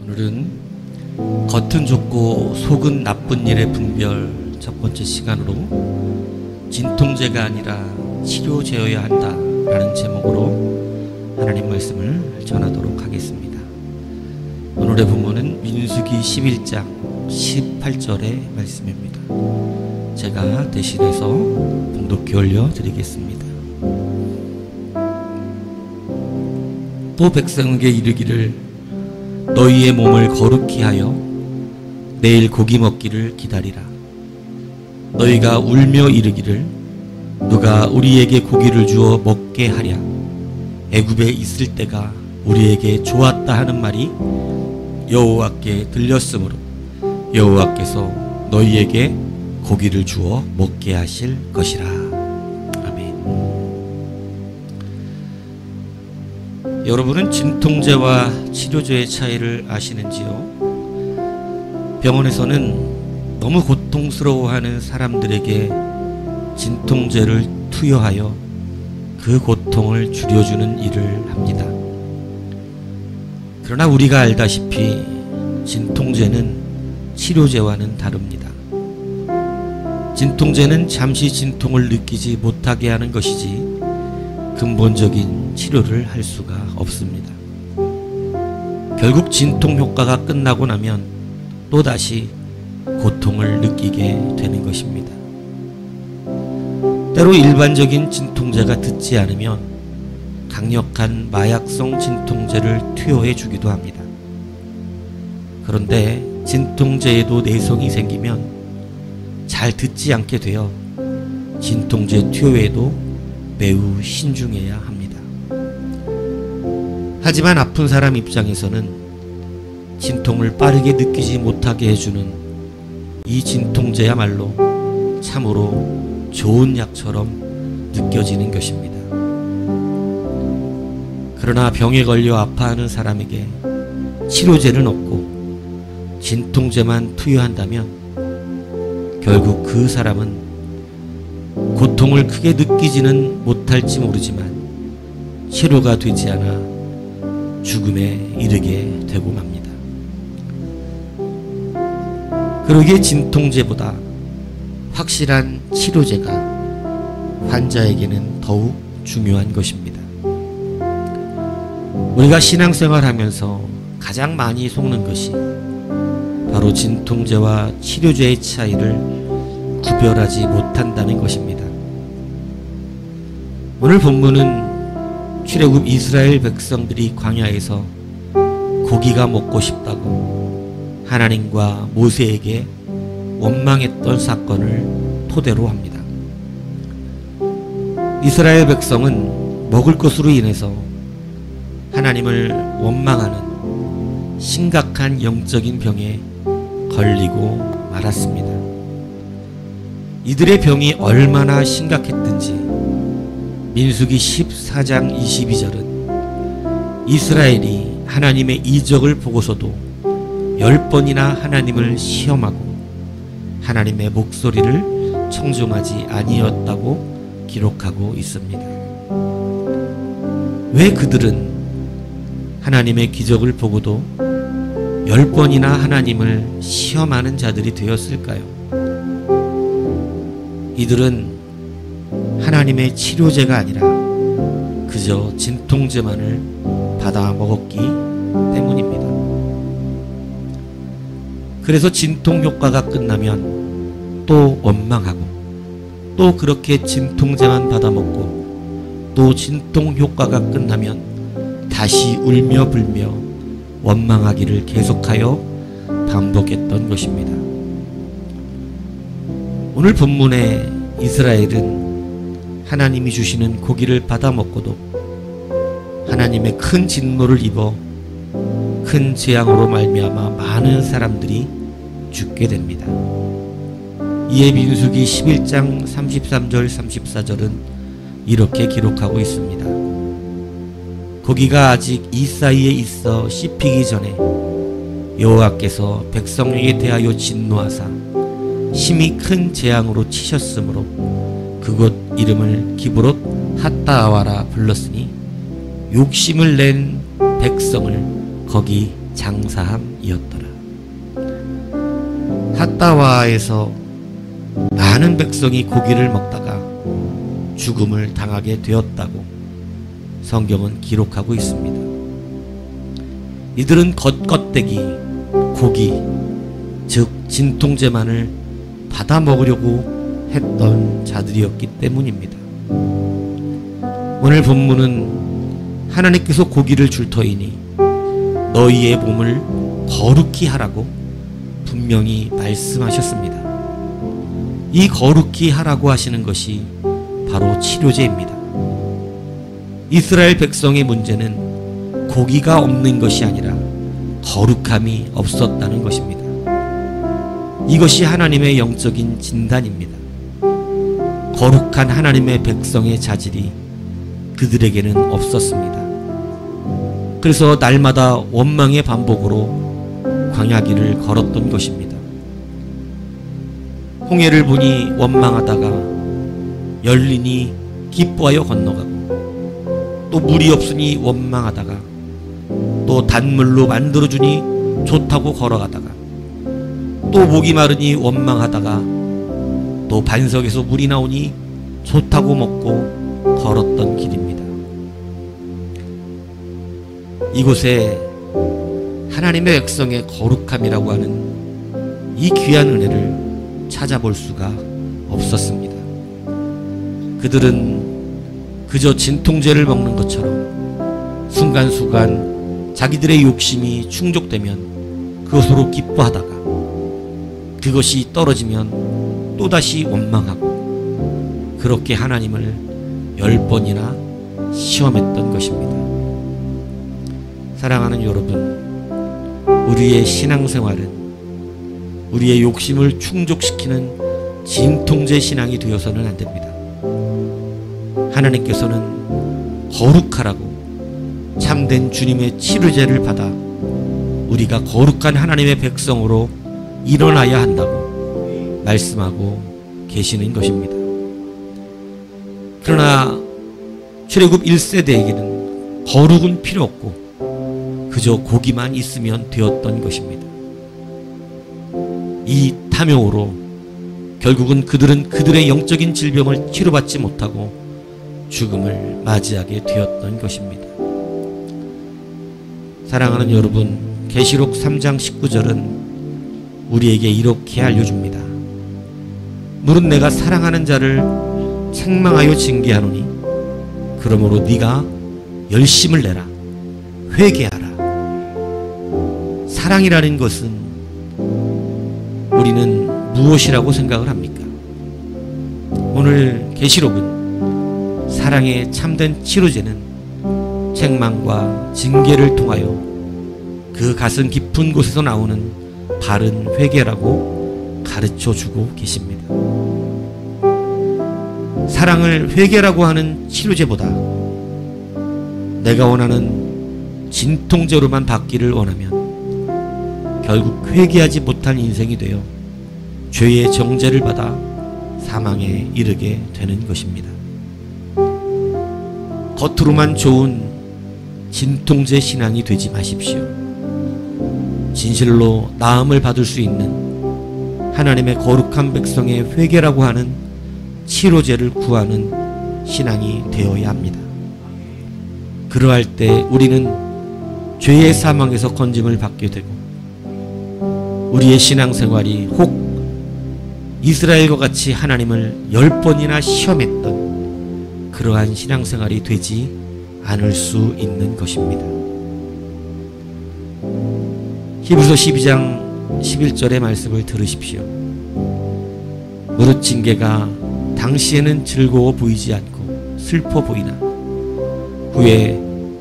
오늘은 겉은 좋고 속은 나쁜 일의 분별 첫 번째 시간으로 진통제가 아니라 치료제여야 한다 라는 제목으로 하나님 말씀을 전하도록 하겠습니다. 오늘의 본문은 민수기 11장 18절의 말씀입니다. 제가 대신해서 봉독해 올려드리겠습니다. 또 백성에게 이르기를 너희의 몸을 거룩히 하여 내일 고기 먹기를 기다리라. 너희가 울며 이르기를 누가 우리에게 고기를 주어 먹게 하랴. 애굽에 있을 때가 우리에게 좋았다 하는 말이 여호와께 들렸으므로 여호와께서 너희에게 고기를 주어 먹게 하실 것이라. 아멘. 여러분은 진통제와 치료제의 차이를 아시는지요? 병원에서는 너무 고통스러워하는 사람들에게 진통제를 투여하여 그 고통을 줄여주는 일을 합니다. 그러나 우리가 알다시피 진통제는 치료제와는 다릅니다. 진통제는 잠시 진통을 느끼지 못하게 하는 것이지 근본적인 치료를 할 수가 없습니다. 결국 진통 효과가 끝나고 나면 또다시 고통을 느끼게 되는 것입니다. 때로 일반적인 진통제가 듣지 않으면 강력한 마약성 진통제를 투여해 주기도 합니다. 그런데 진통제에도 내성이 생기면 잘 듣지 않게 되어 진통제 투여에도 매우 신중해야 합니다. 하지만 아픈 사람 입장에서는 진통을 빠르게 느끼지 못하게 해주는 이 진통제야말로 참으로 좋은 약처럼 느껴지는 것입니다. 그러나 병에 걸려 아파하는 사람에게 치료제는 없고 진통제만 투여한다면 결국 그 사람은 고통을 크게 느끼지는 못할지 모르지만 치료가 되지 않아 죽음에 이르게 되고 맙니다. 그러기에 진통제보다 확실한 치료제가 환자에게는 더욱 중요한 것입니다. 우리가 신앙생활하면서 가장 많이 속는 것이 바로 진통제와 치료제의 차이를 구별하지 못한다는 것입니다. 오늘 본문은 출애굽 이스라엘 백성들이 광야에서 고기가 먹고 싶다고 하나님과 모세에게 원망했던 사건을 토대로 합니다. 이스라엘 백성은 먹을 것으로 인해서 하나님을 원망하는 심각한 영적인 병에 걸리고 말았습니다. 이들의 병이 얼마나 심각했든지 민수기 14장 22절은 이스라엘이 하나님의 이적을 보고서도 10번이나 하나님을 시험하고 하나님의 목소리를 청종하지 아니었다고 기록하고 있습니다. 왜 그들은 하나님의 기적을 보고도 10번이나 하나님을 시험하는 자들이 되었을까요? 이들은 하나님의 치료제가 아니라 그저 진통제만을 받아 먹었기 때문입니다. 그래서 진통 효과가 끝나면 또 원망하고 또 그렇게 진통제만 받아 먹고 또 진통 효과가 끝나면 다시 울며 불며 원망하기를 계속하여 반복했던 것입니다. 오늘 본문의 이스라엘은 하나님이 주시는 고기를 받아 먹고도 하나님의 큰 진노를 입어 큰 재앙으로 말미암아 많은 사람들이 죽게 됩니다. 이에 민수기 11장 33절 34절은 이렇게 기록하고 있습니다. 고기가 아직 이 사이에 있어 씹히기 전에 여호와께서 백성에게 대하여 진노하사 심히 큰 재앙으로 치셨으므로 그곳 이름을 기브롯 핫다아와라 불렀으니 욕심을 낸 백성을 거기 장사함이었더라. 핫다와에서 많은 백성이 고기를 먹다가 죽음을 당하게 되었다고 성경은 기록하고 있습니다. 이들은 겉껍데기, 고기, 즉 진통제만을 받아 먹으려고 했던 자들이었기 때문입니다. 오늘 본문은 하나님께서 고기를 줄 터이니 너희의 몸을 거룩히 하라고 분명히 말씀하셨습니다. 이 거룩히 하라고 하시는 것이 바로 치료제입니다. 이스라엘 백성의 문제는 고기가 없는 것이 아니라 거룩함이 없었다는 것입니다. 이것이 하나님의 영적인 진단입니다. 거룩한 하나님의 백성의 자질이 그들에게는 없었습니다. 그래서 날마다 원망의 반복으로 광야길을 걸었던 것입니다. 홍해를 보니 원망하다가 열리니 기뻐하여 건너가고, 또 물이 없으니 원망하다가 또 단물로 만들어주니 좋다고 걸어가다가, 또 목이 마르니 원망하다가 또 반석에서 물이 나오니 좋다고 먹고 걸었던 길입니다. 이곳에 하나님의 백성의 거룩함이라고 하는 이 귀한 은혜를 찾아볼 수가 없었습니다. 그들은 그저 진통제를 먹는 것처럼 순간순간 자기들의 욕심이 충족되면 그것으로 기뻐하다가 그것이 떨어지면 또다시 원망하고, 그렇게 하나님을 10번이나 시험했던 것입니다. 사랑하는 여러분, 우리의 신앙생활은 우리의 욕심을 충족시키는 진통제 신앙이 되어서는 안 됩니다. 하나님께서는 거룩하라고 참된 주님의 치료제를 받아 우리가 거룩한 하나님의 백성으로 일어나야 한다고 말씀하고 계시는 것입니다. 그러나 출애굽 1세대에게는 거룩은 필요 없고 그저 고기만 있으면 되었던 것입니다. 이 탐욕으로 결국은 그들은 그들의 영적인 질병을 치료받지 못하고 죽음을 맞이하게 되었던 것입니다. 사랑하는 여러분, 계시록 3장 19절은 우리에게 이렇게 알려줍니다. 물은 내가 사랑하는 자를 책망하여 징계하노니 그러므로 네가 열심을 내라, 회개하라. 사랑이라는 것은 우리는 무엇이라고 생각을 합니까? 오늘 계시록은 사랑의 참된 치료제는 책망과 징계를 통하여 그 가슴 깊은 곳에서 나오는 바른 회개라고 가르쳐주고 계십니다. 사랑을 회개라고 하는 치료제보다 내가 원하는 진통제로만 받기를 원하면 결국 회개하지 못한 인생이 되어 죄의 정죄를 받아 사망에 이르게 되는 것입니다. 겉으로만 좋은 진통제 신앙이 되지 마십시오. 진실로 나음을 받을 수 있는 하나님의 거룩한 백성의 회개라고 하는 치료제를 구하는 신앙이 되어야 합니다. 그러할 때 우리는 죄의 사망에서 건짐을 받게 되고 우리의 신앙생활이 혹 이스라엘과 같이 하나님을 10번이나 시험했던 그러한 신앙생활이 되지 않을 수 있는 것입니다. 히브리서 12장 11절의 말씀을 들으십시오. 무릇 징계가 당시에는 즐거워 보이지 않고 슬퍼 보이나 후에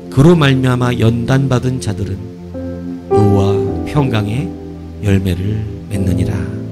그로 말미암아 연단받은 자들은 의와 평강의 열매를 맺느니라.